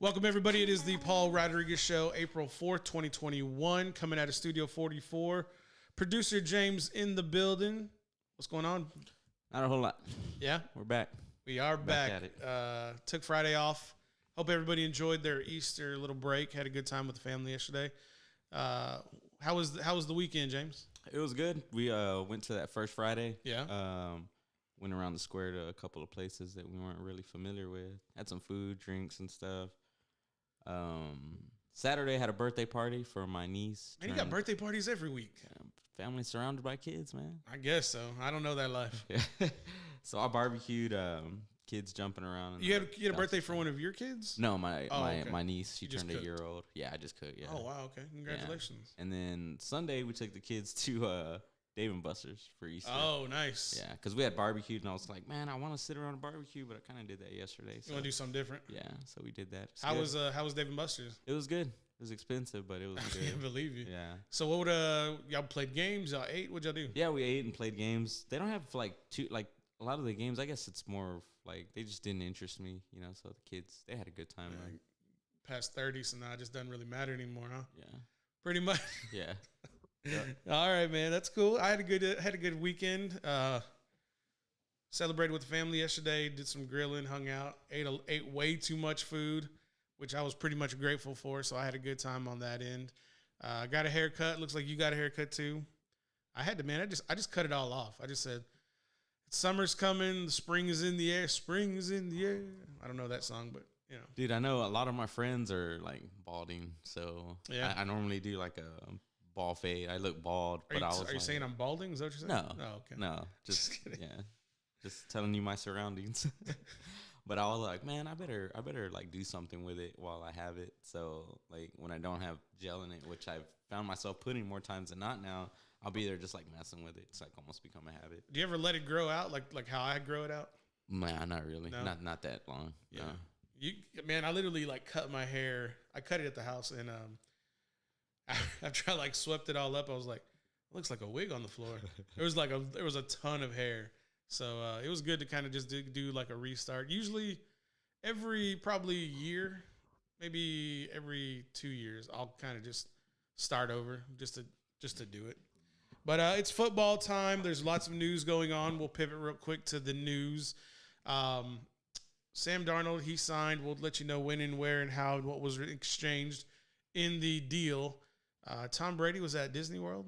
Welcome, everybody. It is the Paul Rodriguez Show, April 4th, 2021, coming out of Studio 44. Producer James in the building. What's going on? Not a whole lot. Yeah? We're back. We are back. At it. Took Friday off. Hope everybody enjoyed their Easter little break. Had a good time with the family yesterday. How was the weekend, James? It was good. We went to that first Friday. Yeah. Went around the square to a couple of places that we weren't really familiar with. Had some food, drinks, and stuff. Saturday had a birthday party for my niece. And you got birthday parties every week. Family surrounded by kids, man. I guess so. I don't know that life. Yeah. So I barbecued. Kids jumping around. You had a birthday for one of your kids? No, my niece. She turned 1 year old. Yeah, I just cooked. Yeah. Oh wow. Okay. Congratulations. Yeah. And then Sunday we took the kids to Dave & Buster's for Easter. Oh, nice. Yeah, because we had barbecued, and I was like, man, I want to sit around a barbecue, but I kind of did that yesterday. So. You want to do something different? Yeah, so we did that. How was Dave & Buster's? It was good. It was expensive, but it was good. I can't believe you. Yeah. So what would y'all played games? Y'all ate? What'd y'all do? Yeah, we ate and played games. They don't have a lot of the games. I guess it's more of they just didn't interest me, So the kids, they had a good time. Yeah, past 30, so now it just doesn't really matter anymore, huh? Yeah. Pretty much. Yeah. Yep. All right, man. That's cool. I had a good weekend. Celebrated with the family yesterday. Did some grilling, hung out. Ate way too much food, which I was pretty much grateful for. So I had a good time on that end. Got a haircut. Looks like you got a haircut too. I had to, man. I just cut it all off. I just said, summer's coming. The spring is in the air. Spring is in the air. I don't know that song, but Dude, I know a lot of my friends are balding. So yeah, I normally do a ball fade. I look bald, are you saying I'm balding? Is that what you're saying? No. Oh, okay. No. Just kidding. Yeah. Just telling you my surroundings. But I was like, man, I better do something with it while I have it. So when I don't have gel in it, which I've found myself putting more times than not now, I'll be there just messing with it. It's almost become a habit. Do you ever let it grow out like how I grow it out? Nah, not really. No? Not that long. Yeah. No. Man, I literally cut my hair. I cut it at the house, and after I swept it all up, I was like, it looks like a wig on the floor. There was a ton of hair. So it was good to kind of just do a restart. Usually every probably year, maybe every 2 years, I'll kind of just start over just to do it. But it's football time. There's lots of news going on. We'll pivot real quick to the news. Sam Darnold, he signed. We'll let you know when and where and how and what was exchanged in the deal. Tom Brady was at Disney World.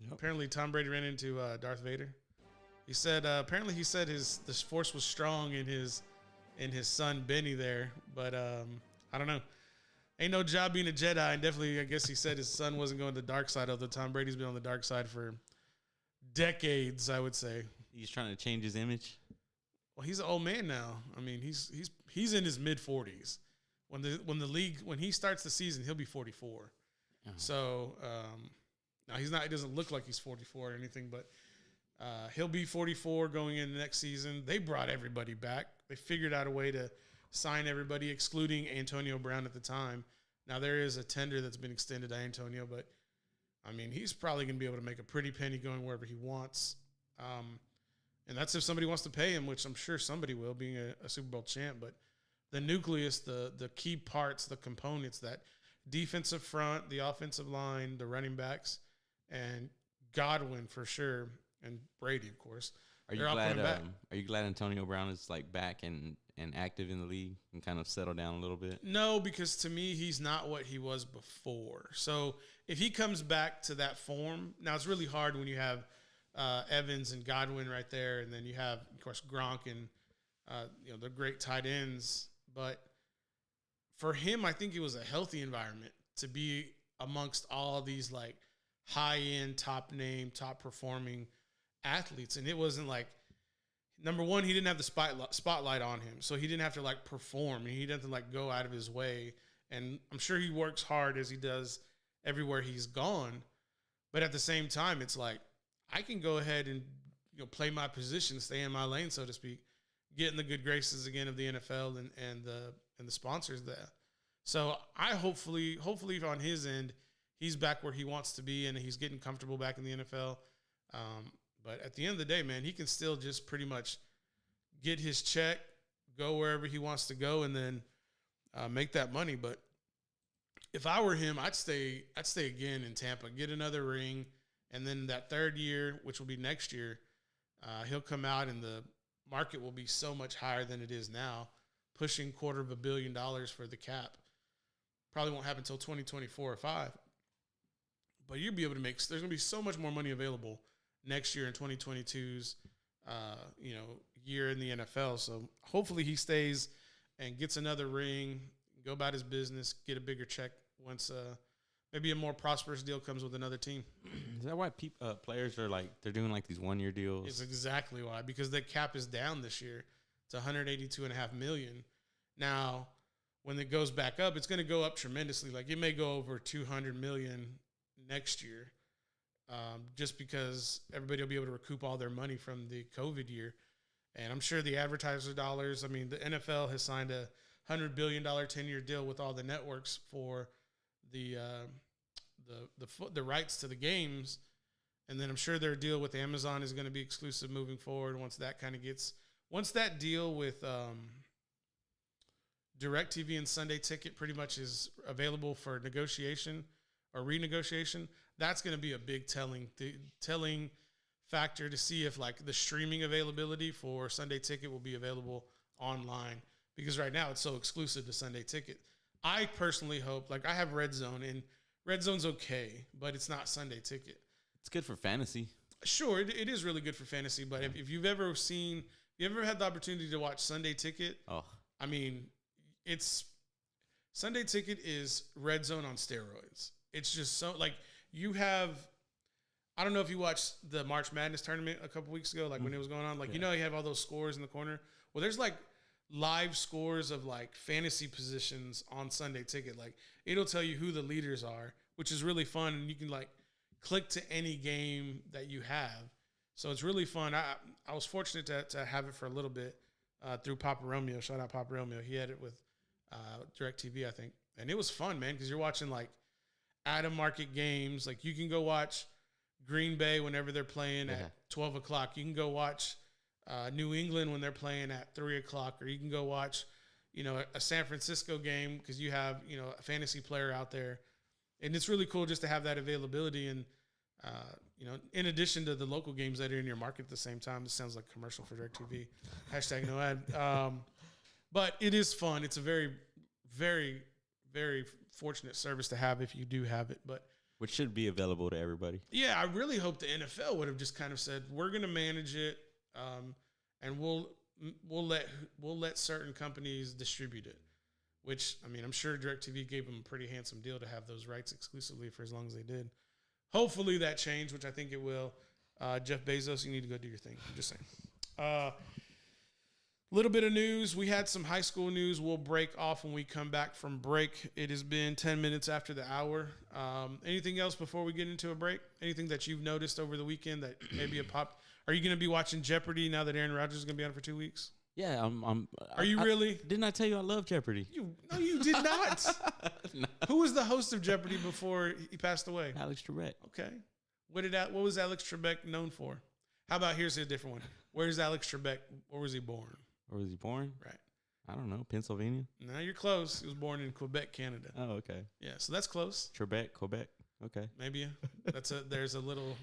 Yep. Apparently Tom Brady ran into Darth Vader. He said apparently the force was strong in his son Benny there, but I don't know. Ain't no job being a Jedi, and definitely I guess he said his son wasn't going to the dark side, although Tom Brady's been on the dark side for decades, I would say. He's trying to change his image. Well, he's an old man now. I mean, he's in his mid-40s. When he starts the season, he'll be 44. Uh-huh. So now he doesn't look like he's 44 or anything, but he'll be 44 going into next season. They brought everybody back. They figured out a way to sign everybody, excluding Antonio Brown at the time. Now there is a tender that's been extended to Antonio, but I mean, he's probably going to be able to make a pretty penny going wherever he wants. And that's if somebody wants to pay him, which I'm sure somebody will, being a Super Bowl champ. But the nucleus, the key parts, the components, that defensive front, the offensive line, the running backs, and Godwin for sure, and Brady, of course. Are you glad Antonio Brown is back and active in the league and kind of settled down a little bit? No, because to me, he's not what he was before. So if he comes back to that form, now it's really hard when you have Evans and Godwin right there, and then you have, of course, Gronk and the great tight ends. But for him, I think it was a healthy environment to be amongst all these high-end, top-name, top-performing athletes. And it wasn't number one, he didn't have the spotlight on him, so he didn't have to perform, and he didn't have to go out of his way. And I'm sure he works hard as he does everywhere he's gone. But at the same time, it's I can go ahead and play my position, stay in my lane, so to speak, get in the good graces again of the NFL and the sponsors there. So I hopefully on his end, he's back where he wants to be and he's getting comfortable back in the NFL. But at the end of the day, man, he can still just pretty much get his check, go wherever he wants to go, and then make that money. But if I were him, I'd stay again in Tampa, get another ring, and then that third year, which will be next year, he'll come out and the market will be so much higher than it is now, pushing $250 million for the cap. Probably won't happen until 2024 or 5. But you'll be able to make. There's going to be so much more money available next year in 2022's, year in the NFL. So hopefully he stays and gets another ring, go about his business, get a bigger check once maybe a more prosperous deal comes with another team. Is that why players are they're doing these 1-year deals? It's exactly why, because the cap is down this year to $182.5 million. Now, when it goes back up, it's going to go up tremendously. It may go over $200 million next year, just because everybody will be able to recoup all their money from the COVID year. And I'm sure the advertiser dollars, the NFL has signed a $100 billion 10-year deal with all the networks for the rights to the games. And then I'm sure their deal with Amazon is going to be exclusive moving forward once that deal with DirecTV and Sunday Ticket pretty much is available for negotiation or renegotiation. That's going to be a big telling factor to see if the streaming availability for Sunday Ticket will be available online, because right now it's so exclusive to Sunday Ticket. I personally hope, I have Red Zone, and Red Zone's okay, but it's not Sunday Ticket. It's good for fantasy. Sure, it is really good for fantasy, but if you've ever had the opportunity to watch Sunday Ticket, Sunday Ticket is Red Zone on steroids. It's just so, you have, I don't know if you watched the March Madness tournament a couple weeks ago, when it was going on. You have all those scores in the corner. Well, there's live scores of fantasy positions on Sunday Ticket. It'll tell you who the leaders are, which is really fun. And you can click to any game that you have. So it's really fun. I was fortunate to have it for a little bit through Papa Romeo. Shout out Papa Romeo. He had it with DirecTV, I think. And it was fun, man, because you're watching out-of-market games. You can go watch Green Bay whenever they're playing at 12 o'clock. You can go watch New England when they're playing at 3 o'clock, or you can go watch, a San Francisco game because you have, a fantasy player out there. And it's really cool just to have that availability. And, in addition to the local games that are in your market at the same time. This sounds like a commercial for DirecTV. Hashtag no ad. But it is fun. It's a very, very, very fortunate service to have if you do have it. But which should be available to everybody. Yeah, I really hope the NFL would have just kind of said, we're going to manage it, and we'll let certain companies distribute it. Which, I'm sure DirecTV gave them a pretty handsome deal to have those rights exclusively for as long as they did. Hopefully that changed, which I think it will. Jeff Bezos, you need to go do your thing. I'm just saying. Little bit of news. We had some high school news. We'll break off when we come back from break. It has been 10 minutes after the hour. Anything else before we get into a break? Anything that you've noticed over the weekend that maybe a pop? Are you going to be watching Jeopardy now that Aaron Rodgers is going to be on for 2 weeks? Yeah, Are you really? Didn't I tell you I love Jeopardy? No, you did not. No. Who was the host of Jeopardy before he passed away? Alex Trebek. Okay. What was Alex Trebek known for? How about here's a different one. Where's Alex Trebek? Where was he born? Where was he born? Right. I don't know. Pennsylvania? No, you're close. He was born in Quebec, Canada. Oh, okay. Yeah, so that's close. Trebek, Quebec. Okay. Maybe. There's a little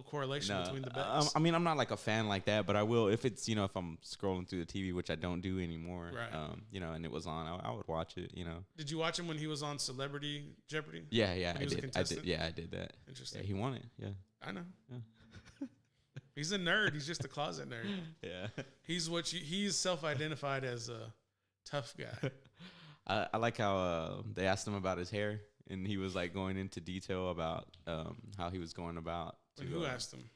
correlation between the bets. I'm not a fan like that, but I will if it's if I'm scrolling through the TV, which I don't do anymore. Right. And it was on, I would watch it. Did you watch him when he was on Celebrity Jeopardy? Yeah, I did. Yeah, I did that. Interesting. Yeah, he won it. Yeah. I know. Yeah. He's a nerd. He's just a closet nerd. Yeah. He's self-identified as a tough guy. I like how they asked him about his hair, and he was going into detail about how he was going about. Who asked him?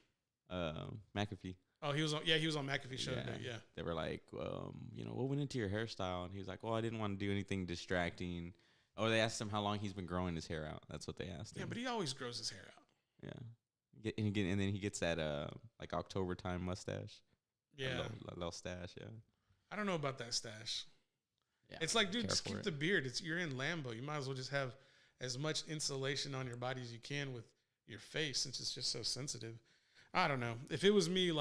McAfee. Oh, he was on McAfee's show today. Yeah. They were like, what went into your hairstyle? And he was like, well, I didn't want to do anything distracting. Or they asked him how long he's been growing his hair out. That's what they asked him. Yeah, but he always grows his hair out. Yeah. And then he gets that October time mustache. Yeah. Little stash, yeah. I don't know about that stash. Yeah. It's like, dude, just keep the beard. You're in Lambo. You might as well just have as much insulation on your body as you can with your face, since it's just so sensitive. I don't know. If it was me,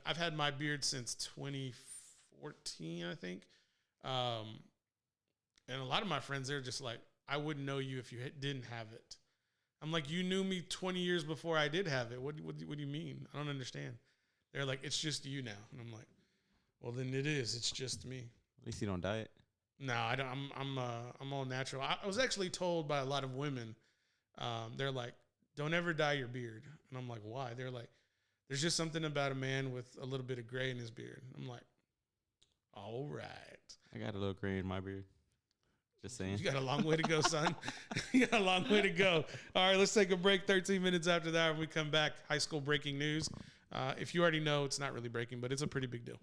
I've had my beard since 2014, I think. And a lot of my friends, they're just like, I wouldn't know you if you didn't have it. I'm like, you knew me 20 years before I did have it. What do you mean? I don't understand. They're like, it's just you now. And I'm like, well, then it is. It's just me. At least you don't diet. No, I don't. I'm all natural. I was actually told by a lot of women, they're like, don't ever dye your beard. And I'm like, why? They're like, there's just something about a man with a little bit of gray in his beard. I'm like, all right. I got a little gray in my beard. Just saying. You got a long way to go, son. You got a long way to go. All right, let's take a break. 13 minutes after that, when we come back, high school breaking news. If you already know, it's not really breaking, but it's a pretty big deal.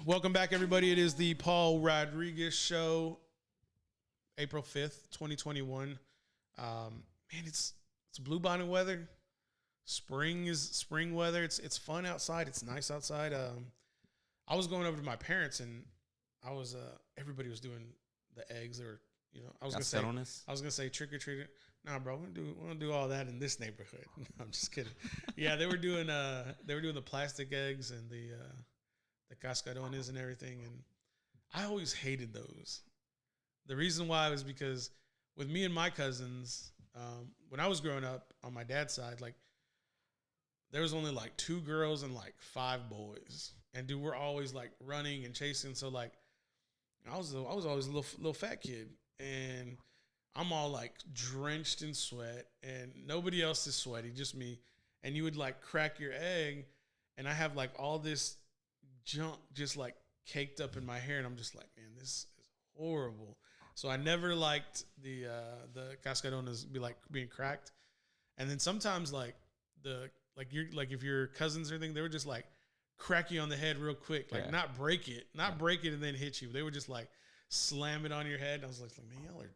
Welcome back, everybody. It is the Paul Rodriguez Show, April 5th, 2021. Man, it's bluebonnet weather. Spring weather. It's fun outside. It's nice outside. I was going over to my parents, and everybody was doing the eggs. They were, I was gonna say trick or treat. Nah, bro, we're gonna do all that in this neighborhood. No, I'm just kidding. Yeah, they were doing the plastic eggs and the cascarones and everything, and I always hated those. The reason why was because with me and my cousins, when I was growing up on my dad's side, like there was only like 2 girls and like 5 boys, and dude, we're always like running and chasing. So like, I was always a little fat kid, and I'm all like drenched in sweat, and nobody else is sweaty, just me. And you would like crack your egg, and I have like all this junk just like caked up in my hair, and I'm just like, man, this is horrible. So I never liked the cascarones being cracked. And then sometimes if your cousins or anything, they would just like crack you on the head real quick, like not break it and then hit you. They would just like slam it on your head. And I was like, man, y'all are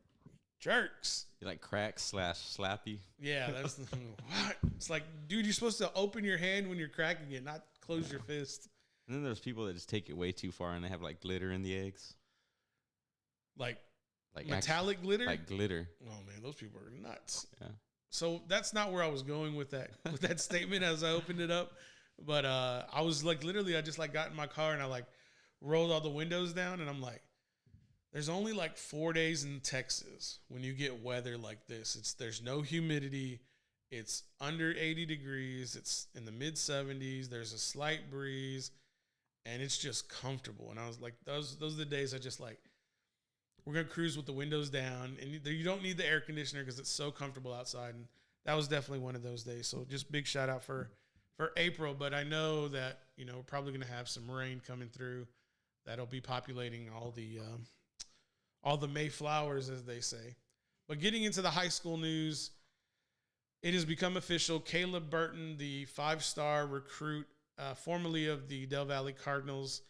jerks. You like crack / slappy. Yeah, that's what. It's like, dude, you're supposed to open your hand when you're cracking it, not close your fist. And then there's people that just take it way too far, and they have like glitter in the eggs. Like metallic glitter? Like glitter. Oh man, those people are nuts. Yeah. So that's not where I was going with that statement as I opened it up. But I was like, literally, I just like got in my car and I like rolled all the windows down, and I'm like, there's only like 4 days in Texas when you get weather like this. There's no humidity. It's under 80 degrees. It's in the mid 70s. There's a slight breeze. And it's just comfortable. And I was like, those are the days I just like, we're going to cruise with the windows down. And you don't need the air conditioner because it's so comfortable outside. And that was definitely one of those days. So just big shout out for April. But I know that, we're probably going to have some rain coming through that'll be populating all the Mayflowers, as they say. But getting into the high school news, it has become official. Caleb Burton, the 5-star recruit, formerly of the Del Valle Cardinals.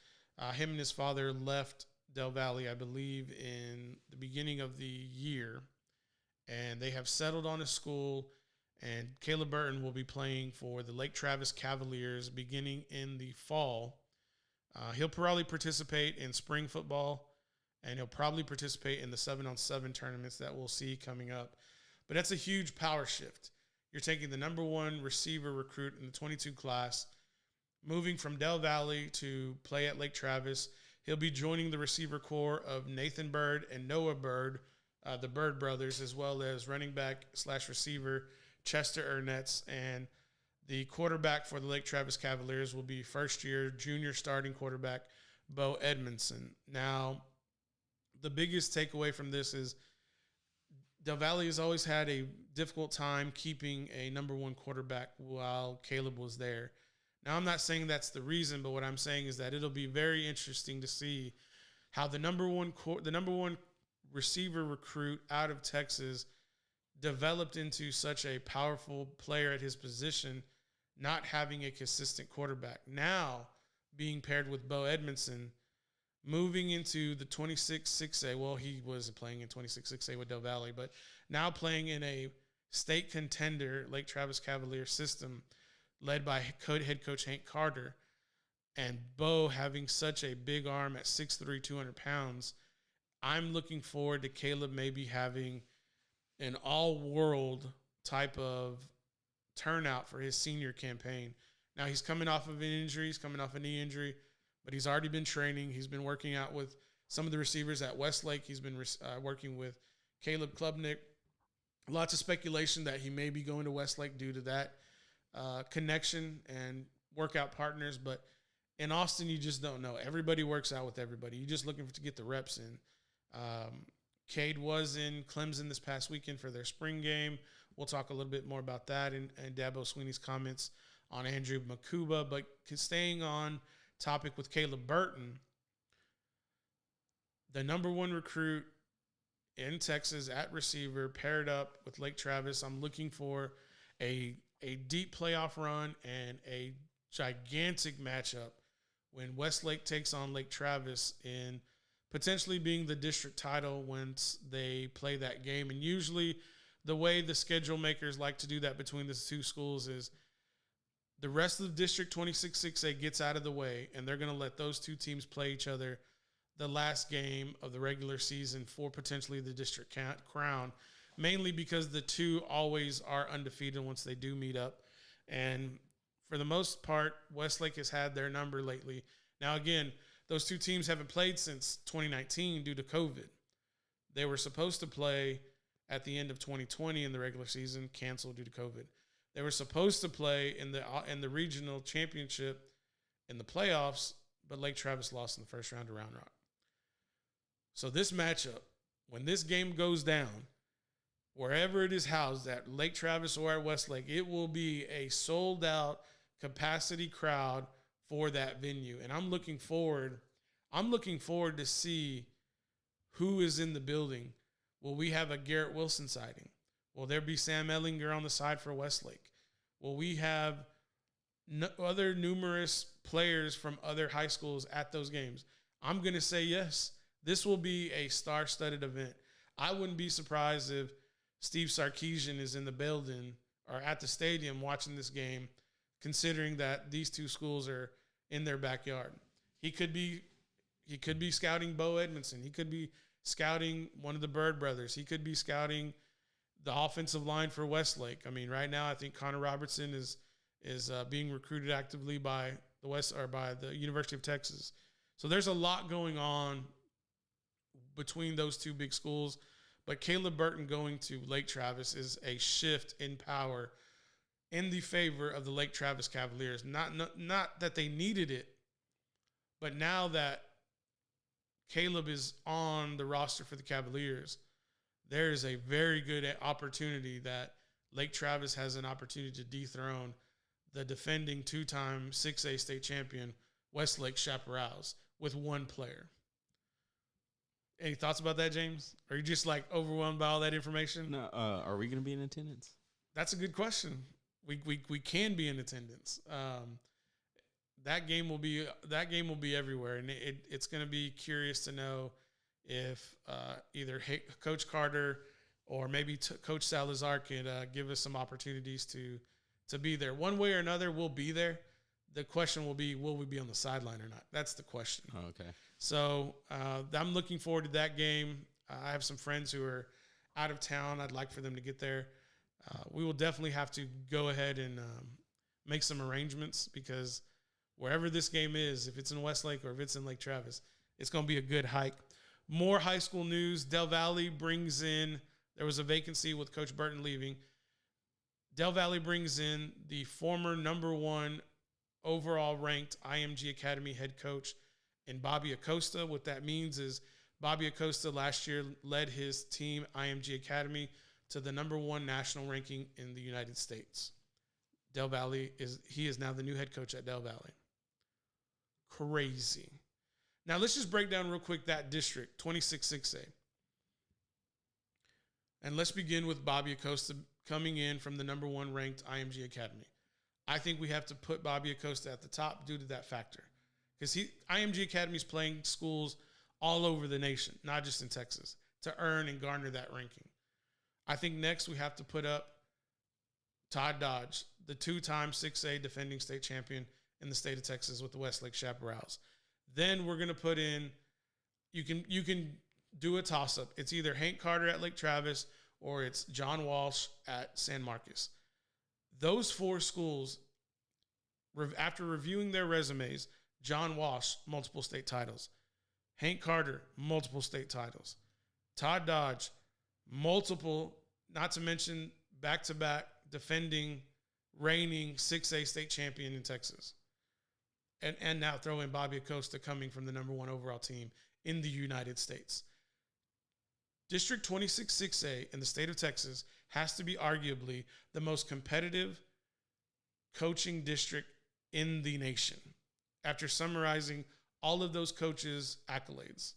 Him and his father left Del Valle, I believe, in the beginning of the year. And they have settled on a school. And Caleb Burton will be playing for the Lake Travis Cavaliers beginning in the fall. He'll probably participate in spring football. And he'll probably participate in the 7-on-7 tournaments that we'll see coming up. But that's a huge power shift. You're taking the number 1 receiver recruit in the 22 class, moving from Del Valle to play at Lake Travis. He'll be joining the receiver core of Nathan Bird and Noah Bird, the Bird brothers, as well as running back / receiver Chester Ernetz. And the quarterback for the Lake Travis Cavaliers will be first-year junior starting quarterback Bo Edmondson. Now, the biggest takeaway from this is Del Valle has always had a difficult time keeping a number 1 quarterback while Caleb was there. Now, I'm not saying that's the reason, but what I'm saying is that it'll be very interesting to see how the number one receiver recruit out of Texas developed into such a powerful player at his position, not having a consistent quarterback. Now, being paired with Bo Edmondson, moving into the 26-6A. Well, he wasn't playing in 26-6A with Del Valle, but now playing in a state contender Lake Travis Cavalier system led by head coach Hank Carter, and Bo having such a big arm at 6'3", 200 pounds. I'm looking forward to Caleb maybe having an all-world type of turnout for his senior campaign. Now, he's coming off of an injury. He's coming off a knee injury, but he's already been training. He's been working out with some of the receivers at Westlake. He's been working with Caleb Klubnik. Lots of speculation that he may be going to Westlake due to that connection and workout partners. But in Austin, you just don't know. Everybody works out with everybody. You're just looking to get the reps in. Cade was in Clemson this past weekend for their spring game. We'll talk a little bit more about that and Dabo Sweeney's comments on Andrew Makuba. But staying on topic with Caleb Burton, the number 1 recruit in Texas at receiver, paired up with Lake Travis. I'm looking for a deep playoff run and a gigantic matchup when Westlake takes on Lake Travis in potentially being the district title once they play that game. And usually the way the schedule makers like to do that between the two schools is the rest of the District 26-6A gets out of the way, and they're going to let those two teams play each other the last game of the regular season for potentially the district crown, mainly because the two always are undefeated once they do meet up. And for the most part, Westlake has had their number lately. Now, again, those two teams haven't played since 2019 due to COVID. They were supposed to play at the end of 2020 in the regular season, canceled due to COVID. They were supposed to play in the regional championship in the playoffs, but Lake Travis lost in the first round to Round Rock. So this matchup, when this game goes down, wherever it is housed at Lake Travis or at Westlake, it will be a sold-out capacity crowd for that venue. And I'm looking forward to see who is in the building. Will we have a Garrett Wilson sighting? Will there be Sam Ellinger on the side for Westlake? Will we have other numerous players from other high schools at those games? I'm going to say yes. This will be a star-studded event. I wouldn't be surprised if Steve Sarkisian is in the building or at the stadium watching this game, considering that these two schools are in their backyard. He could be scouting Bo Edmondson. He could be scouting one of the Bird brothers. He could be scouting the offensive line for Westlake. I mean, right now I think Connor Robertson is being recruited actively by the University of Texas. So there's a lot going on between those two big schools. But Caleb Burton going to Lake Travis is a shift in power in the favor of the Lake Travis Cavaliers. Not that they needed it, but now that Caleb is on the roster for the Cavaliers, there is a very good opportunity that Lake Travis has an opportunity to dethrone the defending two-time 6A state champion Westlake Chaparrals with one player. Any thoughts about that, James? Are you just like overwhelmed by all that information? No. Are we going to be in attendance? That's a good question. We can be in attendance. That game will be everywhere, and it's going to be curious to know if either Coach Carter or maybe Coach Salazar could give us some opportunities to be there. One way or another, we'll be there. The question will be, will we be on the sideline or not? That's the question. Oh, okay. So I'm looking forward to that game. I have some friends who are out of town. I'd like for them to get there. We will definitely have to go ahead and make some arrangements because wherever this game is, if it's in Westlake or if it's in Lake Travis, it's going to be a good hike. More high school news. Del Valle brings in, there was a vacancy with Coach Burton leaving. Del Valle brings in the former number 1 overall ranked IMG Academy head coach in Bobby Acosta. What that means is Bobby Acosta last year led his team, IMG Academy, to the number 1 national ranking in the United States. Del Valle is now the new head coach at Del Valle. Crazy. Now let's just break down real quick that district, 26-6A. And let's begin with Bobby Acosta coming in from the number 1 ranked IMG Academy. I think we have to put Bobby Acosta at the top due to that factor. Because IMG Academy is playing schools all over the nation, not just in Texas, to earn and garner that ranking. I think next we have to put up Todd Dodge, the 2-time 6A defending state champion in the state of Texas with the Westlake Chaparrals. Then we're going to put in, you can do a toss-up. It's either Hank Carter at Lake Travis or it's John Walsh at San Marcos. Those 4 schools, after reviewing their resumes, John Walsh, multiple state titles. Hank Carter, multiple state titles. Todd Dodge, multiple, not to mention back-to-back defending, reigning 6A state champion in Texas. And now throw in Bobby Acosta coming from the number 1 overall team in the United States. District 26-6A in the state of Texas has to be arguably the most competitive coaching district in the nation after summarizing all of those coaches' accolades.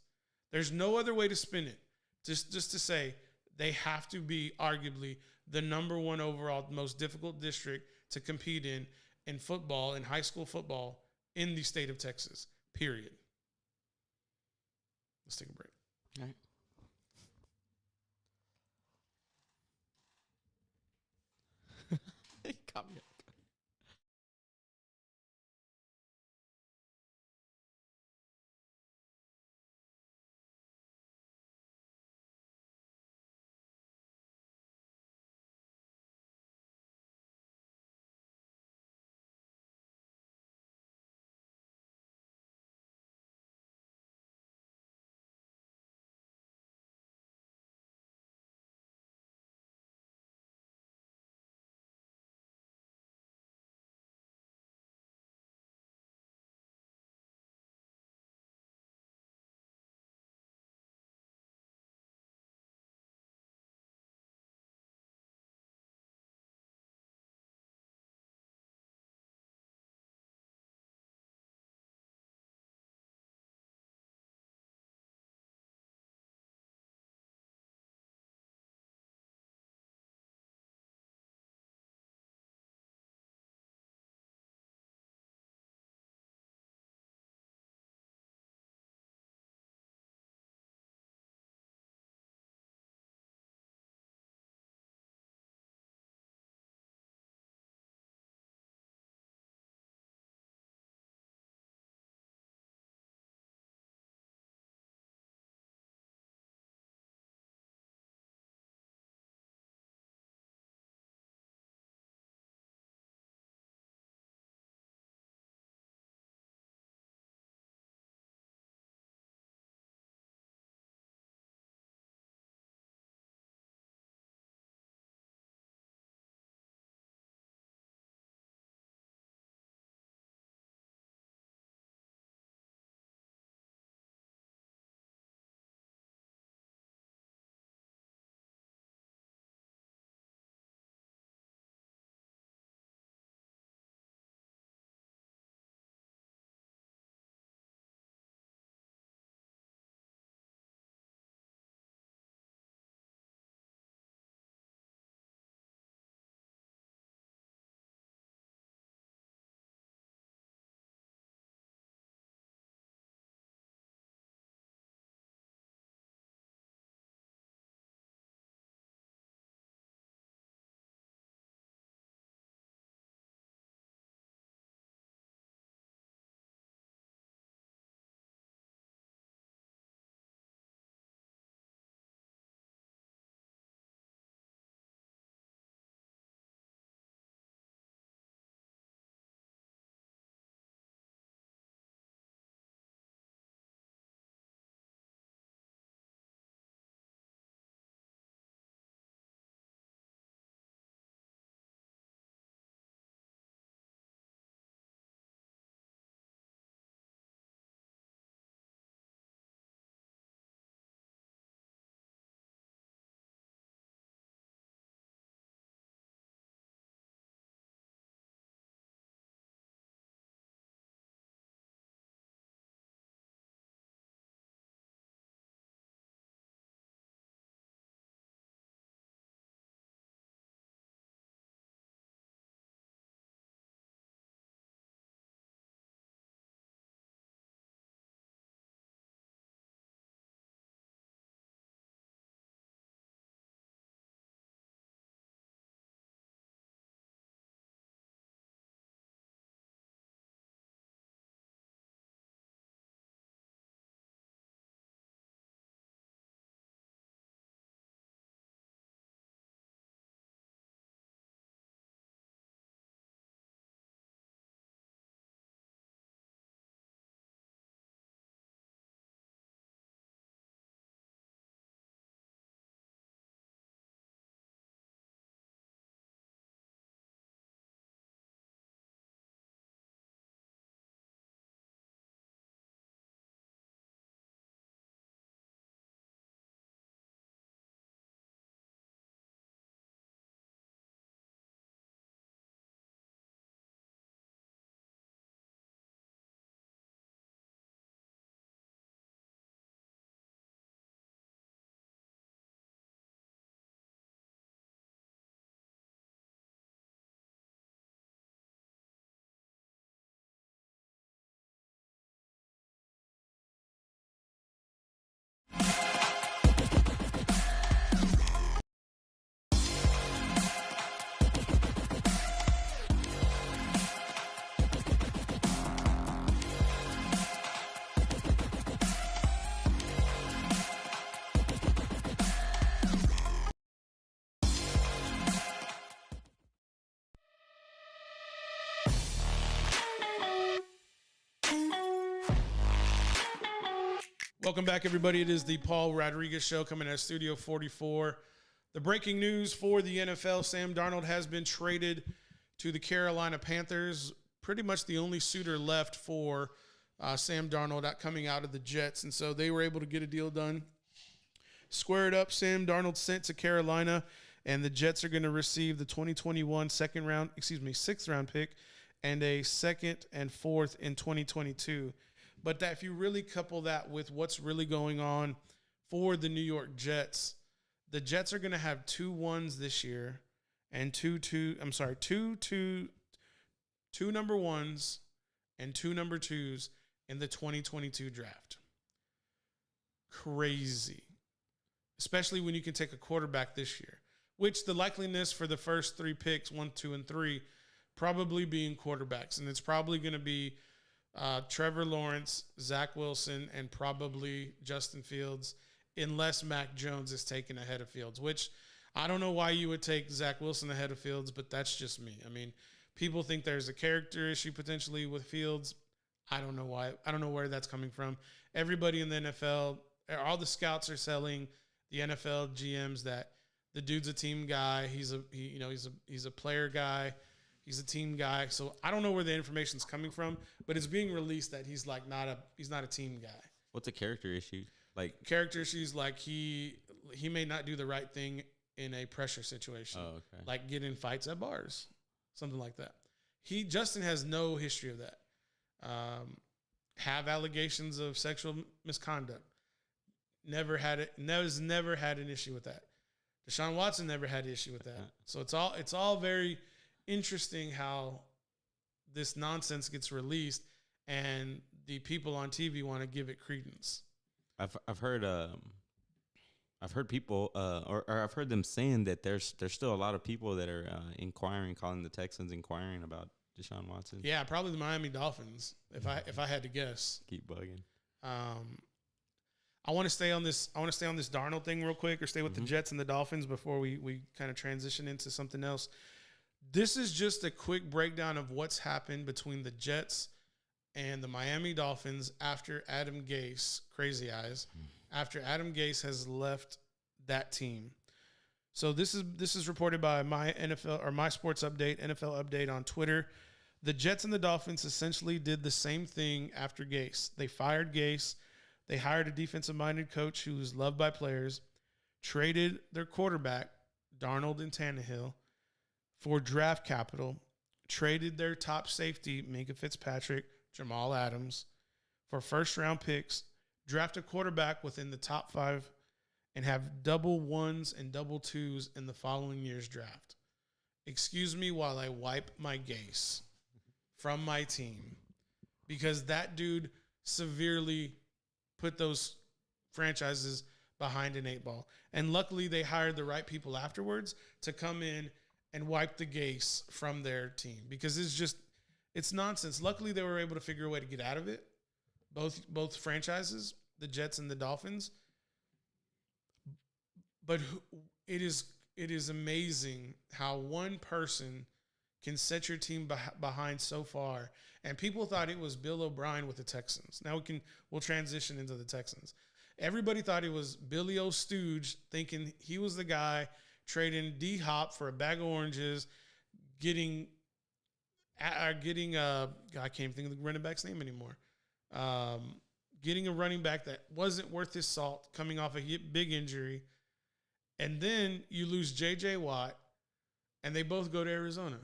There's no other way to spin it. Just to say they have to be arguably the number 1 overall most difficult district to compete in football, in high school football in the state of Texas, period. Let's take a break. All right. Caught me up. Welcome back, everybody. It is the Paul Rodriguez Show coming at Studio 44. The breaking news for the NFL, Sam Darnold has been traded to the Carolina Panthers. Pretty much the only suitor left for Sam Darnold coming out of the Jets. And so they were able to get a deal done. Squared up, Sam Darnold sent to Carolina, and the Jets are going to receive the 2021 sixth round pick and a second and fourth in 2022. But that if you really couple that with what's really going on for the New York Jets, the Jets are going to have 2 1s this year and two number 1s and 2 number 2s in the 2022 draft. Crazy. Especially when you can take a quarterback this year, which the likeliness for the first 3 picks, 1, 2, and 3, probably being quarterbacks. And it's probably going to be Trevor Lawrence, Zach Wilson, and probably Justin Fields, unless Mac Jones is taken ahead of Fields, which I don't know why you would take Zach Wilson ahead of Fields, but that's just me. I mean, people think there's a character issue potentially with Fields. I don't know why. I don't know where that's coming from. Everybody in the NFL, all the scouts are selling the NFL GMs that the dude's a team guy. He's a player guy. He's a team guy. So I don't know where the information's coming from, but it's being released that he's not a team guy. What's a character issue? Like character issues, like he may not do the right thing in a pressure situation. Oh, okay. Like get in fights at bars, something like that. Justin has no history of that. Have allegations of sexual misconduct. Never had it. Never had an issue with that. Deshaun Watson never had an issue with that. So it's all very interesting how this nonsense gets released and the people on TV want to give it credence. I've heard people or I've heard them saying that there's still a lot of people that are calling the Texans inquiring about Deshaun Watson. Yeah, probably the Miami Dolphins if I had to guess. Keep bugging. I want to stay on this Darnold thing real quick, or stay with the Jets and the Dolphins before we kind of transition into something else. This is just a quick breakdown of what's happened between the Jets and the Miami Dolphins after Adam Gase, crazy eyes, after Adam Gase has left that team. So this is reported by my Sports Update, NFL Update on Twitter. The Jets and the Dolphins essentially did the same thing after Gase. They fired Gase. They hired a defensive-minded coach who was loved by players, traded their quarterback, Darnold and Tannehill, for draft capital, traded their top safety, Minka Fitzpatrick, Jamal Adams, for first-round picks, draft a quarterback within the top 5, and have double 1s and double 2s in the following year's draft. Excuse me while I wipe my Gase from my team, because that dude severely put those franchises behind an 8 ball. And luckily they hired the right people afterwards to come in and wipe the Gase from their team, because it's nonsense. Luckily they were able to figure a way to get out of it. Both franchises, the Jets and the Dolphins. But it is amazing how one person can set your team behind so far. And people thought it was Bill O'Brien with the Texans. Now we'll transition into the Texans. Everybody thought it was Billy O'Stooge, thinking he was the guy trading D-Hop for a bag of oranges, getting I can't think of the running back's name anymore. Getting a running back that wasn't worth his salt, coming off a big injury. And then you lose J.J. Watt, and they both go to Arizona.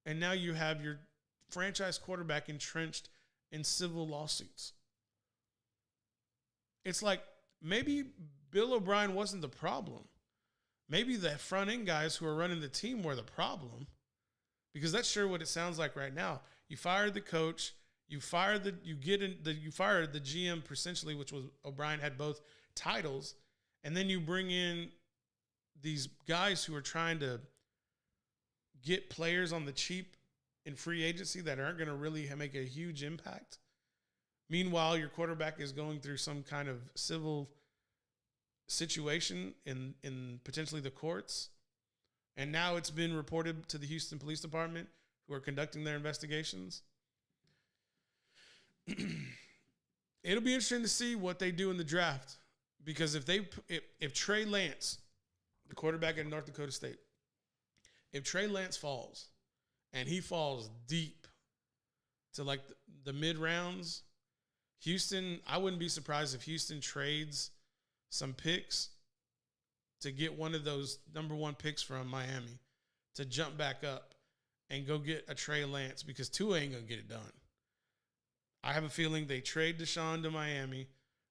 And now you have your franchise quarterback entrenched in civil lawsuits. It's like maybe Bill O'Brien wasn't the problem. Maybe the front end guys who are running the team were the problem, because that's sure what it sounds like right now. You fired the coach, you fired the GM essentially, which was O'Brien had both titles, and then you bring in these guys who are trying to get players on the cheap in free agency that aren't going to really make a huge impact. Meanwhile, your quarterback is going through some kind of civil situation in potentially the courts. And now it's been reported to the Houston Police Department, who are conducting their investigations. it'll be interesting to see what they do in the draft, because if Trey Lance, the quarterback at North Dakota State, if Trey Lance falls, and he falls deep to like the mid rounds, Houston, I wouldn't be surprised if Houston trades some picks to get one of those number 1 picks from Miami to jump back up and go get a Trey Lance, because Tua ain't going to get it done. I have a feeling they trade Deshaun to Miami.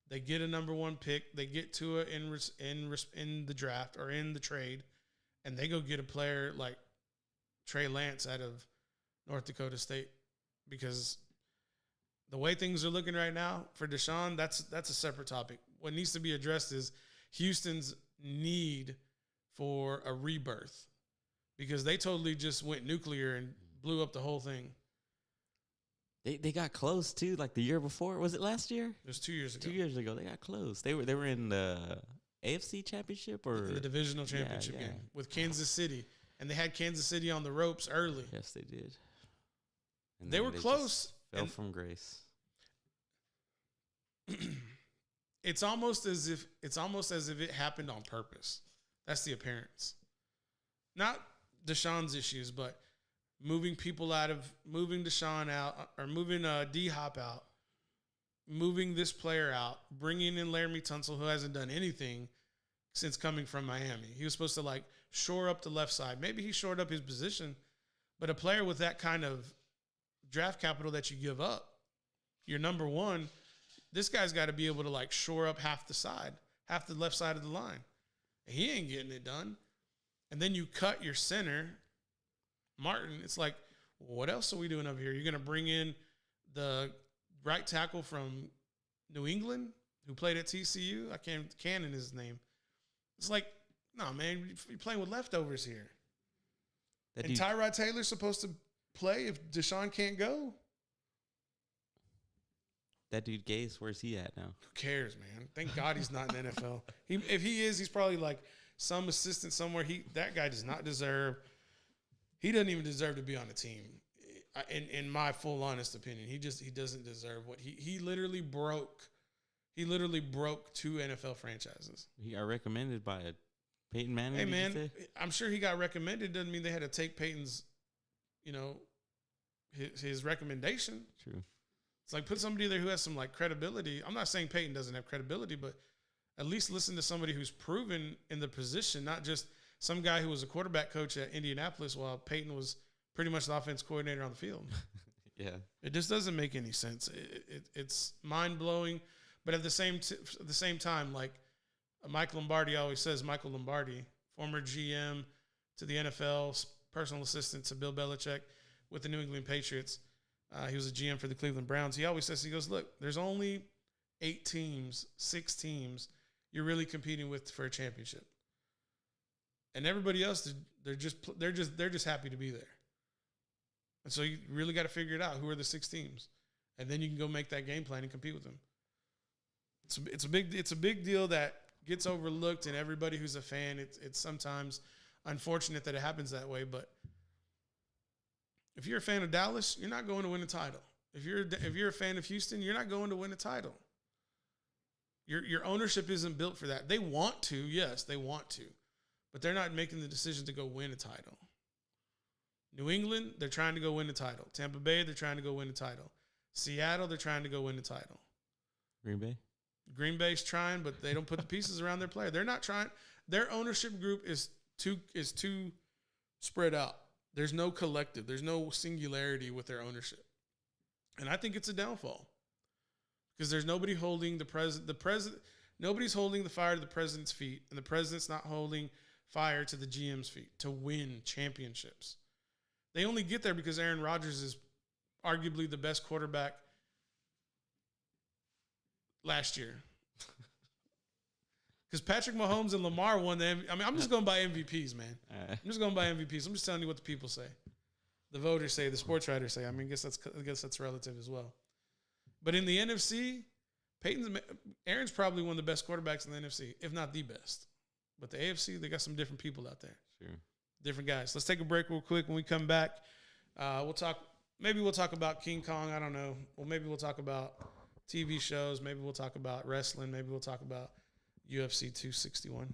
They get a number 1 pick. They get Tua in the draft or in the trade, and they go get a player like Trey Lance out of North Dakota State, because the way things are looking right now for Deshaun, that's a separate topic. What needs to be addressed is Houston's need for a rebirth, because they totally just went nuclear and blew up the whole thing. They got close too, like the year before. Was it last year? It was 2 years ago. 2 years ago, they got close. They were in the AFC Championship or the divisional championship game with Kansas City, and they had Kansas City on the ropes early. Yes, they did. And they were close. Fell from grace. It's almost as if it happened on purpose. That's the appearance. Not Deshaun's issues, but moving Deshaun out, or moving D-Hop out, moving this player out, bringing in Laramie Tunsil, who hasn't done anything since coming from Miami. He was supposed to like shore up the left side. Maybe he shored up his position, but a player with that kind of draft capital that you give up, you're number 1. This guy's got to be able to like shore up half the left side of the line. And he ain't getting it done. And then you cut your center, Martin. It's like, what else are we doing up here? You're going to bring in the right tackle from New England who played at TCU? Cannon is his name. It's like, no, man, you're playing with leftovers here. And Tyrod Taylor's supposed to play if Deshaun can't go? That dude Gase, where's he at now? Who cares, man? Thank God he's not in the NFL. If he is, he's probably like some assistant somewhere. That guy does not deserve. He doesn't even deserve to be on the team. In my full honest opinion, he doesn't deserve what he literally broke. He literally broke 2 NFL franchises. He got recommended by a Peyton Manning. Hey man, I'm sure he got recommended. Doesn't mean they had to take Peyton's, his recommendation. True. It's like put somebody there who has some like credibility. I'm not saying Peyton doesn't have credibility, but at least listen to somebody who's proven in the position, not just some guy who was a quarterback coach at Indianapolis while Peyton was pretty much the offense coordinator on the field. Yeah. It just doesn't make any sense. It's mind-blowing, but at the same time, like Mike Lombardi always says, Michael Lombardi, former GM to the NFL, personal assistant to Bill Belichick with the New England Patriots. He was a GM for the Cleveland Browns. He always says, he goes, look, there's only 6 teams you're really competing with for a championship. And everybody else, they're just happy to be there. And so you really got to figure it out. Who are the 6 teams? And then you can go make that game plan and compete with them. It's a big deal that gets overlooked, and everybody who's a fan, it's sometimes unfortunate that it happens that way, but if you're a fan of Dallas, you're not going to win a title. If you're a fan of Houston, you're not going to win a title. Your ownership isn't built for that. They want to, yes, they want to, but they're not making the decision to go win a title. New England, they're trying to go win a title. Tampa Bay, they're trying to go win a title. Seattle, they're trying to go win a title. Green Bay's trying, but they don't put the pieces around their player. They're not trying. Their ownership group is too spread out. There's no collective. There's no singularity with their ownership. And I think it's a downfall because there's nobody holding the president. Nobody's holding the fire to the president's feet, and the president's not holding fire to the GM's feet to win championships. They only get there because Aaron Rodgers is arguably the best quarterback last year. Because Patrick Mahomes and Lamar won the MVP. I mean, I'm just going by MVPs, man. I'm just going by MVPs. I'm just telling you what the people say. The voters say, the sports writers say. I mean, I guess that's relative as well. But in the NFC, Aaron's probably one of the best quarterbacks in the NFC, if not the best. But the AFC, they got some different people out there. Sure. Different guys. Let's take a break real quick. When we come back, we'll talk about King Kong. I don't know. Well, maybe we'll talk about TV shows. Maybe we'll talk about wrestling. Maybe we'll talk about UFC 261.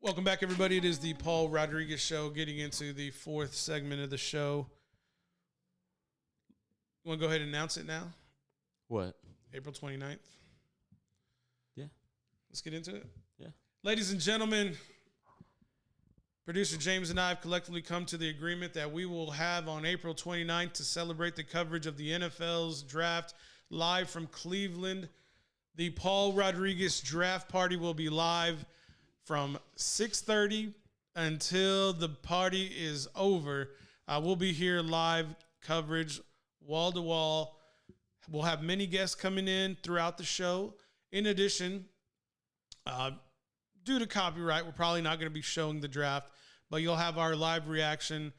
Welcome back, everybody. It is the Paul Rodriguez Show, getting into the fourth segment of the show. You want to go ahead and announce it now? What? April 29th. Yeah. Let's get into it. Yeah. Ladies and gentlemen, producer James and I have collectively come to the agreement that we will have on April 29th to celebrate the coverage of the NFL's draft live from Cleveland. The Paul Rodriguez Draft Party will be live from 6:30 until the party is over. We'll be here live coverage, wall to wall. We'll have many guests coming in throughout the show. In addition, due to copyright, we're probably not going to be showing the draft, but you'll have our live reaction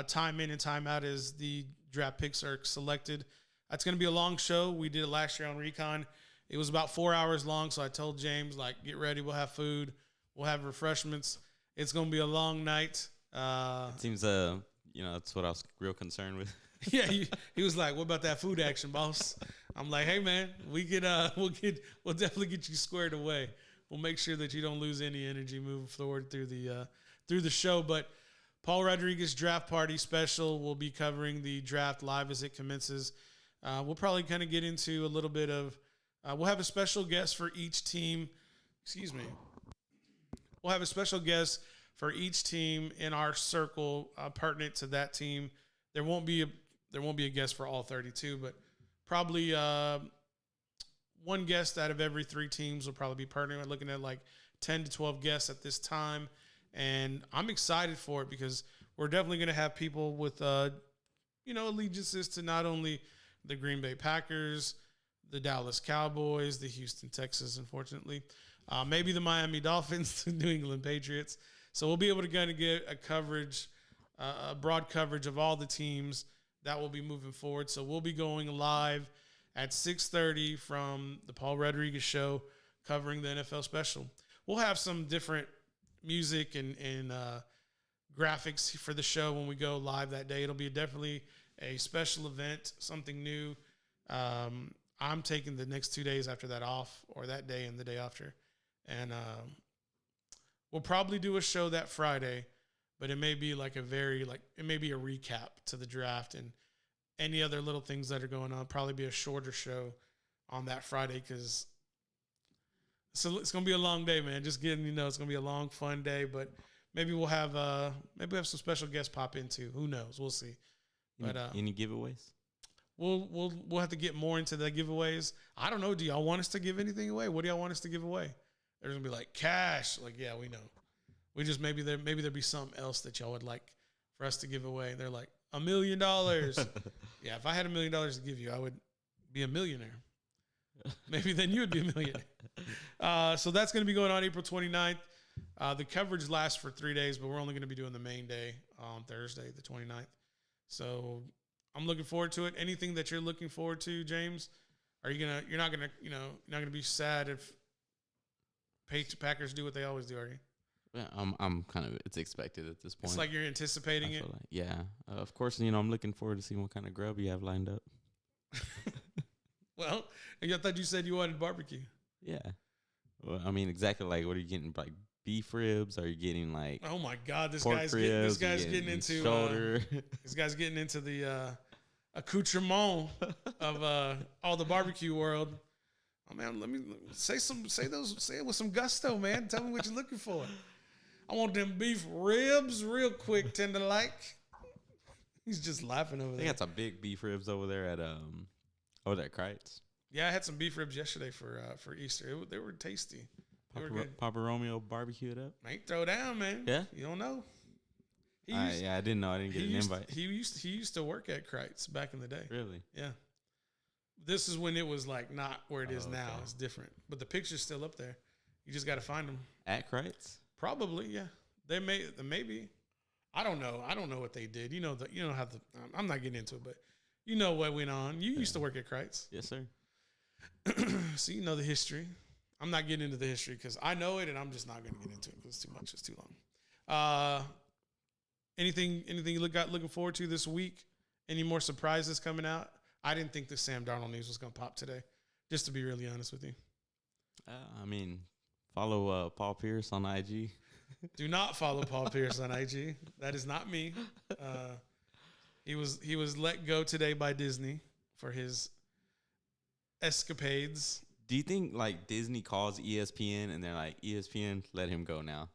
time in and time out as the draft picks are selected. That's going to be a long show. We did it last year on Recon. It was about 4 hours long, so I told James, like, get ready. We'll have food. We'll have refreshments. It's going to be a long night. It seems, that's what I was real concerned with. Yeah, he was like, "What about that food action, boss?" I'm like, "Hey, man, we'll definitely get you squared away. We'll make sure that you don't lose any energy moving forward through the show." But Paul Rodriguez draft party special. We'll be covering the draft live as it commences. We'll probably kind of get into a little bit of. We'll have a special guest for each team. Excuse me. We'll have a special guest for each team in our circle pertinent to that team. There won't be a guest for all 32, but probably one guest out of every 3 teams will probably be pertinent. We're looking at like 10 to 12 guests at this time, and I'm excited for it because we're definitely going to have people with allegiances to not only the Green Bay Packers, the Dallas Cowboys, the Houston Texans, unfortunately, maybe the Miami Dolphins, the New England Patriots. So we'll be able to kind of get a broad coverage of all the teams that will be moving forward. So we'll be going live at 6:30 from the Paul Rodriguez Show, covering the NFL special. We'll have some different music and graphics for the show when we go live that day. It'll be definitely a special event, something new. I'm taking the next 2 days after that off, or that day and the day after. And we'll probably do a show that Friday, but it may be like it may be a recap to the draft and any other little things that are going on. Probably be a shorter show on that Friday because it's going to be a long day, man. Just getting, it's going to be a long, fun day, but maybe we'll have some special guests pop in too. Who knows? We'll see. But any giveaways? We'll have to get more into the giveaways. I don't know. Do y'all want us to give anything away? What do y'all want us to give away? There's going to be like cash. Like, yeah, we know. We just maybe there'd be something else that y'all would like for us to give away. They're like $1 million. Yeah, if I had $1 million to give you, I would be a millionaire. Maybe then you would be a millionaire. So that's going to be going on April 29th. The coverage lasts for 3 days, but we're only going to be doing the main day on Thursday, the 29th. So I'm looking forward to it. Anything that you're looking forward to, James? You're not gonna be sad if Packers do what they always do, are you? Yeah, I'm kind of, it's expected at this point. It's like you're anticipating it. Like, yeah, of course. I'm looking forward to seeing what kind of grub you have lined up. Well, I thought you said you wanted barbecue. Yeah. Well, I mean, exactly. Like, what are you getting? Like beef ribs? Are you getting like? Oh my God, this pork guy's ribs? getting into shoulder. This guy's getting into the accoutrement of all the barbecue world. Oh man, let me say it with some gusto, man. Tell me what you're looking for. I want them beef ribs real quick, tender like. He's just laughing over there. They got some big beef ribs over there at Kreitz. Yeah, I had some beef ribs yesterday for Easter. They were tasty. They were good. Papa Romeo barbecued up. Might throw down, man. Yeah, you don't know. I didn't know. I didn't get an invite. He used to work at Kreitz back in the day. Really? Yeah. This is when it was like not where it is now. It's different, but the picture's still up there. You just got to find them at Kreitz. Probably, yeah. They maybe. I don't know. I don't know what they did. How the. I'm not getting into it, but you know what went on. You used to work at Kreitz. Yes, sir. So you know the history. I'm not getting into the history because I know it, and I'm just not going to get into it because it's too much. It's too long. Anything you looking forward to this week? Any more surprises coming out? I didn't think the Sam Darnold news was going to pop today, just to be really honest with you. Follow Paul Pierce on IG. Do not follow Paul Pierce on IG. That is not me. He was let go today by Disney for his escapades. Do you think like Disney calls ESPN and they're like, ESPN, let him go now?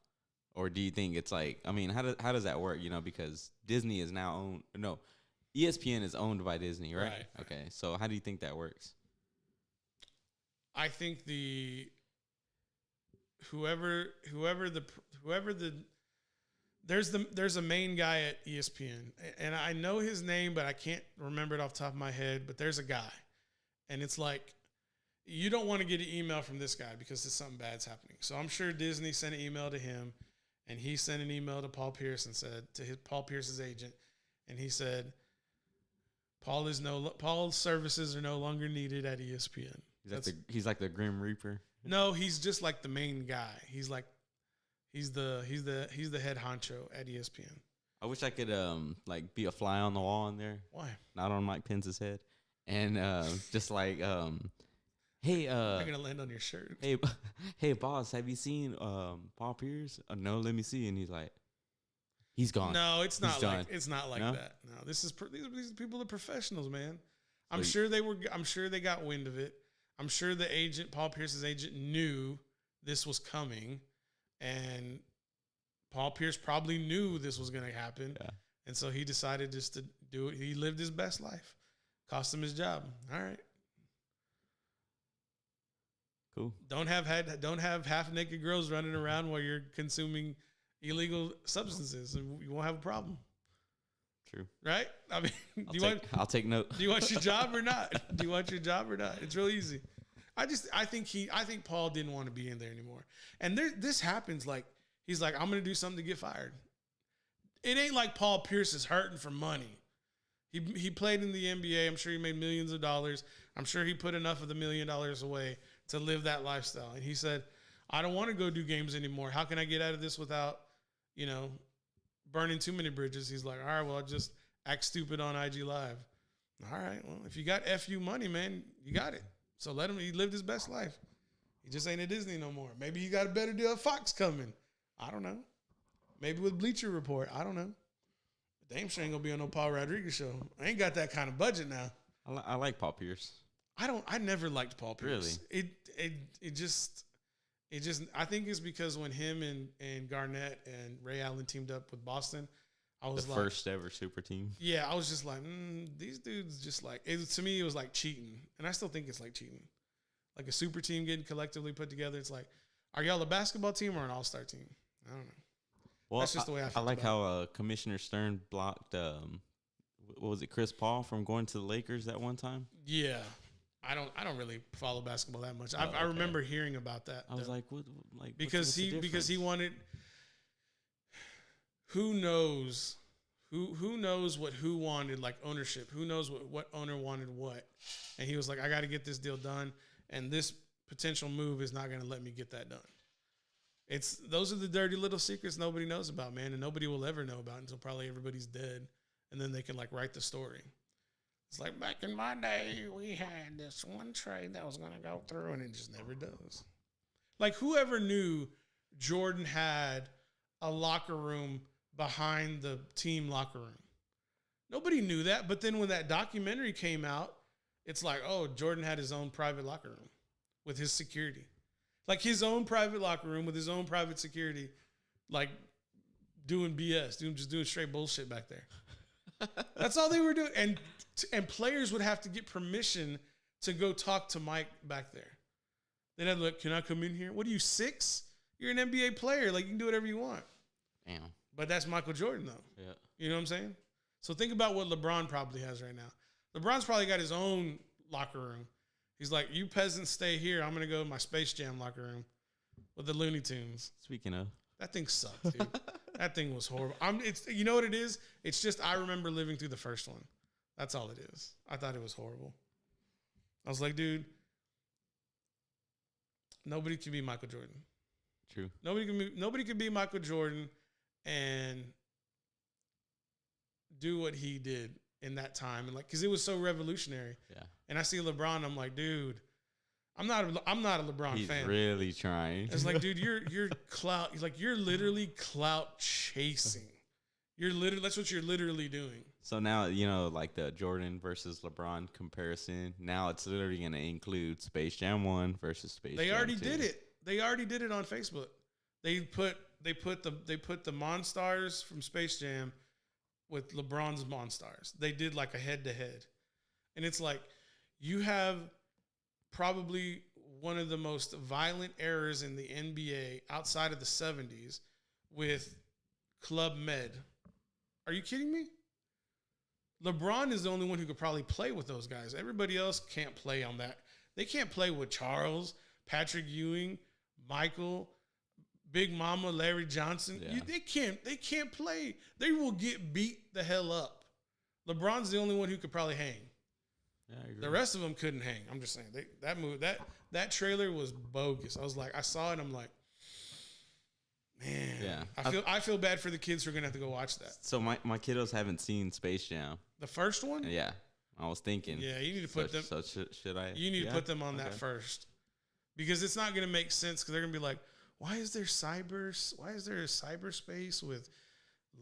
Or do you think it's like, I mean, how does that work? Because Disney is now ESPN is owned by Disney, right? Okay. So how do you think that works? I think there's a main guy at ESPN, and I know his name, but I can't remember it off the top of my head, but there's a guy, and it's like you don't want to get an email from this guy because something bad's happening. So I'm sure Disney sent an email to him, and he sent an email to Paul Pierce and said to Paul Pierce's agent, and he said, Paul's services are no longer needed at ESPN. He's like the Grim Reaper. No, he's just like the main guy. He's the head honcho at ESPN. I wish I could like be a fly on the wall in there. Why? Not on Mike Pence's head, and just like hey, I'm gonna land on your shirt. Hey, boss, have you seen Paul Pierce? No, let me see. And he's like, he's gone. No, it's not like that. No, these people are professionals, man. I'm sure they got wind of it. I'm sure the agent, Paul Pierce's agent, knew this was coming, and Paul Pierce probably knew this was going to happen, and so he decided just to do it. He lived his best life, cost him his job. All right, cool. Don't have half naked girls running around while you're consuming illegal substances, and you won't have a problem. True. Right? I mean, I'll take note. Do you want your job or not? Do you want your job or not? It's real easy. I think Paul didn't want to be in there anymore. And this happens like, he's like, I'm going to do something to get fired. It ain't like Paul Pierce is hurting for money. He played in the NBA. I'm sure he made millions of dollars. I'm sure he put enough of the $1 million away to live that lifestyle. And he said, I don't want to go do games anymore. How can I get out of this without, burning too many bridges? He's like, all right, well, I'll just act stupid on IG Live. All right, well, if you got FU money, man, you got it. So let him, he lived his best life. He just ain't at Disney no more. Maybe he got a better deal at Fox coming. I don't know. Maybe with Bleacher Report. I don't know. Damn sure ain't going to be on no Paul Rodriguez show. I ain't got that kind of budget now. I like Paul Pierce. I never liked Paul Pierce. Really? It just I think it's because when him and Garnett and Ray Allen teamed up with Boston, I was the like, first ever super team. Yeah, I was just like, these dudes just like, to me it was like cheating, and I still think it's like cheating. Like a super team getting collectively put together. It's like, are y'all a basketball team or an all-star team? I don't know. Well, that's just the way I feel. I like how Commissioner Stern blocked what was it, Chris Paul from going to the Lakers that one time? Yeah. I don't really follow basketball that much. I remember hearing about that. I was like, what? Like because he wanted. Who knows? Who knows what who wanted, like ownership? Who knows what owner wanted what? And he was like, I got to get this deal done, and this potential move is not going to let me get that done. Those are the dirty little secrets nobody knows about, man, and nobody will ever know about until probably everybody's dead, and then they can like write the story. It's like, back in my day, we had this one trade that was going to go through, and it just never does. Like, whoever knew Jordan had a locker room behind the team locker room? Nobody knew that. But then when that documentary came out, it's like, oh, Jordan had his own private locker room with his security. Like, his own private locker room with his own private security, like, doing BS, just doing straight bullshit back there. That's all they were doing. And players would have to get permission to go talk to Mike back there. They'd have to look, can I come in here? What are you, 6? You're an NBA player. Like, you can do whatever you want. Damn. But that's Michael Jordan, though. Yeah. You know what I'm saying? So think about what LeBron probably has right now. LeBron's probably got his own locker room. He's like, you peasants stay here. I'm going to go to my Space Jam locker room with the Looney Tunes. Speaking of. That thing sucked, dude. That thing was horrible. You know what it is? It's just I remember living through the first one. That's all it is. I thought it was horrible. I was like, dude, nobody can be Michael Jordan. True. Nobody can be Michael Jordan and do what he did in that time, and like, because it was so revolutionary. Yeah. And I see LeBron, I'm like, dude, I'm not a LeBron fan. He's really trying. It's like, dude, you're clout. Like, you're literally clout chasing. That's what you're literally doing. So now, like the Jordan versus LeBron comparison, now it's literally going to include Space Jam 1 versus Space Jam 2. They already did it. They already did it on Facebook. They put the Monstars from Space Jam with LeBron's Monstars. They did like a head-to-head. And it's like, you have probably one of the most violent eras in the NBA outside of the 70s with Club Med. Are you kidding me? LeBron is the only one who could probably play with those guys. Everybody else can't play on that. They can't play with Charles, Patrick Ewing, Michael, Big Mama, Larry Johnson. Yeah. They can't play. They will get beat the hell up. LeBron's the only one who could probably hang. Yeah, I agree. The rest of them couldn't hang. I'm just saying that trailer was bogus. I saw it. I'm like, man. Yeah. I feel bad for the kids who are gonna have to go watch that. So my kiddos haven't seen Space Jam. The first one. Yeah, I was thinking. Yeah, you need to put them. So should I? You need to put them on that first, because it's not gonna make sense. Because they're gonna be like, why is there a cyberspace with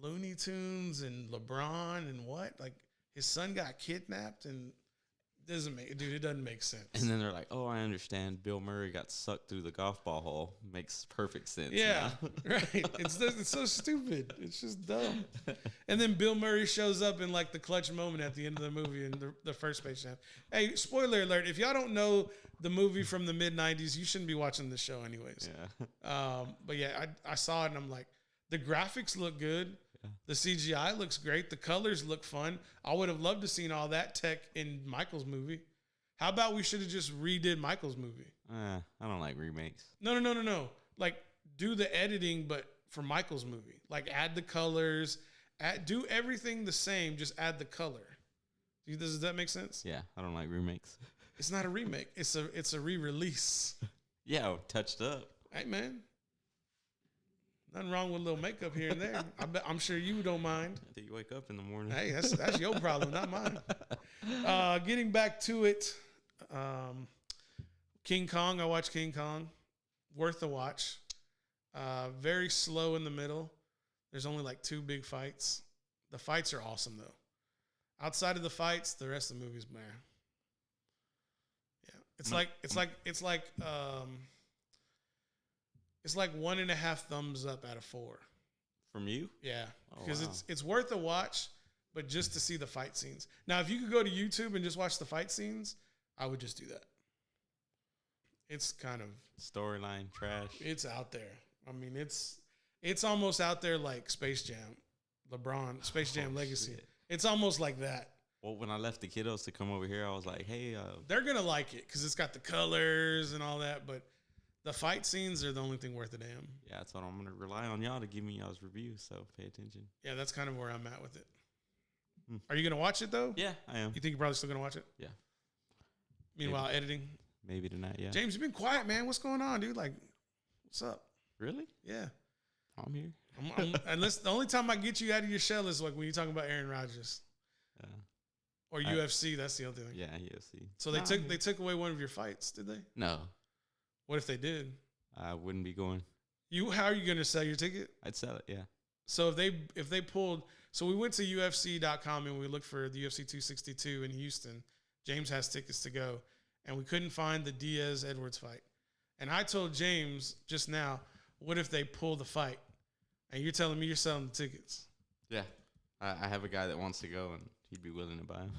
Looney Tunes and LeBron and what? Like his son got kidnapped and it doesn't make sense. And then they're like, oh, I understand. Bill Murray got sucked through the golf ball hole. Makes perfect sense. Yeah, right. It's so stupid. It's just dumb. And then Bill Murray shows up in like the clutch moment at the end of the movie in the first Space Jam. Hey, spoiler alert! If y'all don't know the movie from the mid-'90s, you shouldn't be watching this show anyways. Yeah. But yeah, I saw it and I'm like, the graphics look good. Yeah. The CGI looks great. The colors look fun. I would have loved to seen all that tech in Michael's movie. How about we should have just redid Michael's movie? I don't like remakes. No. Like, do the editing, but for Michael's movie. Like, add the colors. Do everything the same. Just add the color. Does that make sense? Yeah, I don't like remakes. It's not a remake. It's a re-release. Yeah, touched up. Hey, man. Nothing wrong with a little makeup here and there. I'm sure you don't mind. I think you wake up in the morning. Hey, that's your problem, not mine. Getting back to it, King Kong. I watched King Kong. Worth the watch. Very slow in the middle. There's only like 2 big fights. The fights are awesome though. Outside of the fights, the rest of the movie's man. Yeah, it's like 1.5 thumbs up out of 4. From you? Yeah, because it's worth a watch, but just to see the fight scenes. Now, if you could go to YouTube and just watch the fight scenes, I would just do that. It's kind of storyline trash. It's out there. I mean, it's almost out there like Space Jam, LeBron, Space Jam Legacy. Shit. It's almost like that. Well, when I left the kiddos to come over here, I was like, hey, they're gonna like it because it's got the colors and all that, but the fight scenes are the only thing worth a damn. Yeah, that's what I'm going to rely on y'all to give me y'all's reviews, so pay attention. Yeah, that's kind of where I'm at with it. Are you going to watch it, though? Yeah, I am. You think you're probably still going to watch it? Yeah. Meanwhile, maybe. editing? Maybe tonight, yeah. James, you've been quiet, man. What's going on, dude? Like, what's up? Really? Yeah. I'm here. Unless the only time I get you out of your shell is like when you're talking about Aaron Rodgers. Yeah. Or UFC, that's the other thing. Yeah, UFC. So they took away one of your fights, did they? No. What if they did? I wouldn't be going. How are you going to sell your ticket? I'd sell it, yeah. So if they pulled, so we went to UFC.com and we looked for the UFC 262 in Houston. James has tickets to go, and we couldn't find the Diaz-Edwards fight. And I told James just now, what if they pull the fight? And you're telling me you're selling the tickets. Yeah. I have a guy that wants to go, and he'd be willing to buy them.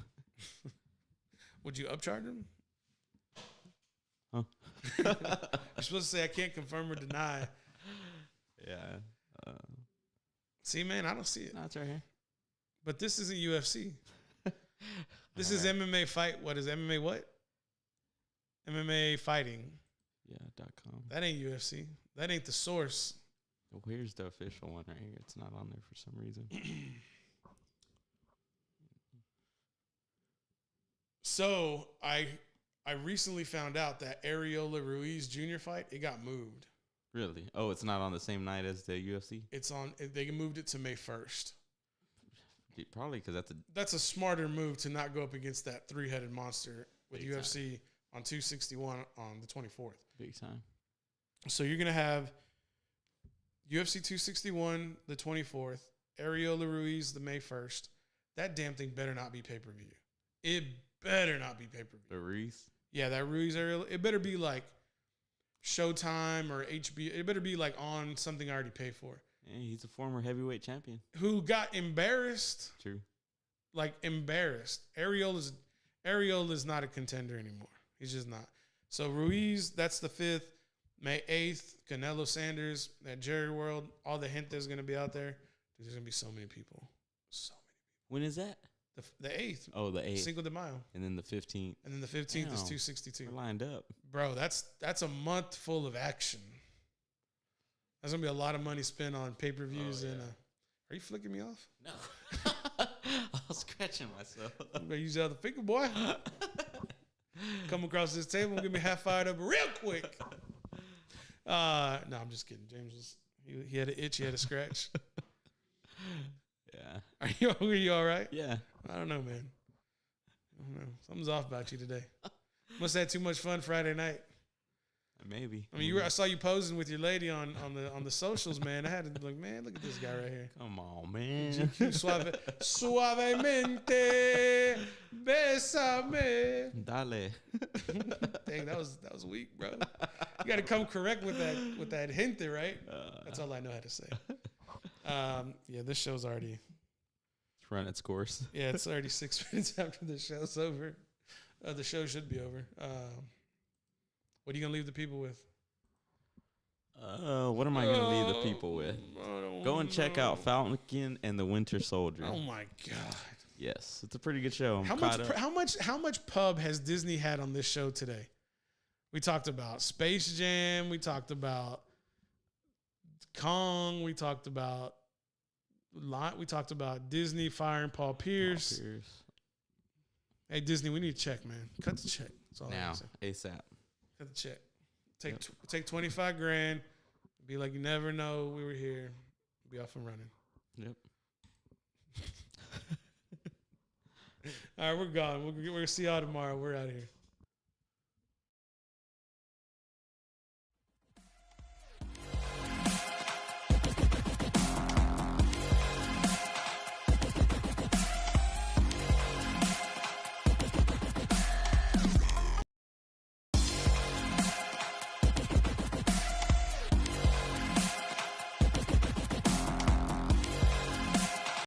Would you upcharge him? Huh? You're supposed to say I can't confirm or deny. Yeah. See, man, I don't see it. No, it's right here. But this isn't UFC. This is MMA fight. What is MMA what? MMA fighting. Yeah, .com. That ain't UFC. That ain't the source. Where's the official one right here? It's not on there for some reason. So I recently found out that Arreola Ruiz Jr. fight, it got moved. Really? Oh, it's not on the same night as the UFC? It's on. They moved it to May 1st. Probably because that's a smarter move to not go up against that 3-headed monster with Big UFC time. on 261 on the 24th. Big time. So you're gonna have UFC 261 the 24th, Arreola Ruiz the May 1st. That damn thing better not be pay-per-view. It better not be pay-per-view. The Ruiz? Yeah, that Ruiz Arreola. It better be like Showtime or HBO. It better be like on something I already pay for. Yeah, he's a former heavyweight champion. Who got embarrassed? True. Like embarrassed. Arreola's not a contender anymore. He's just not. So Ruiz, that's the 5th. May 8th, Canelo Sanders, that Jerry World, all the hint that's going to be out there. Dude, there's going to be so many people. So many people. When is that? The 8th. Oh, the 8th. Cinco de Mayo. And then the 15th. And then the 15th is 262. We're lined up. Bro, that's a month full of action. That's going to be a lot of money spent on pay-per-views. And are you flicking me off? No. I was scratching myself. I'm going to use the other finger, boy. Come across this table and get me half fired up real quick. No, I'm just kidding. James he had an itch, he had a scratch. Yeah. Are you all right? Yeah. I don't know, man. I don't know. Something's off about you today. Must have had too much fun Friday night. Maybe. I mean, I saw you posing with your lady on the socials, man. I had to be like, man, look at this guy right here. Come on, man. Suavemente, bésame. Dale. Dang, that was weak, bro. You got to come correct with that gente, right? That's all I know how to say. Yeah, this show's already. It's run its course. Yeah, it's already 6 minutes after the show's over. The show should be over. What are you gonna leave the people with? What am I gonna leave the people with? Go and check out Falcon and the Winter Soldier. Oh my god! Yes, it's a pretty good show. How much pub has Disney had on this show today? We talked about Space Jam. We talked about Kong. We talked about Disney firing Paul Pierce. Hey Disney, we need to check, man. Cut the check. That's all now, I ASAP. Cut the check. Take 25 grand. Be like, you never know we were here. Be off and running. Yep. All right, we're gone. We're gonna see y'all tomorrow. We're out of here.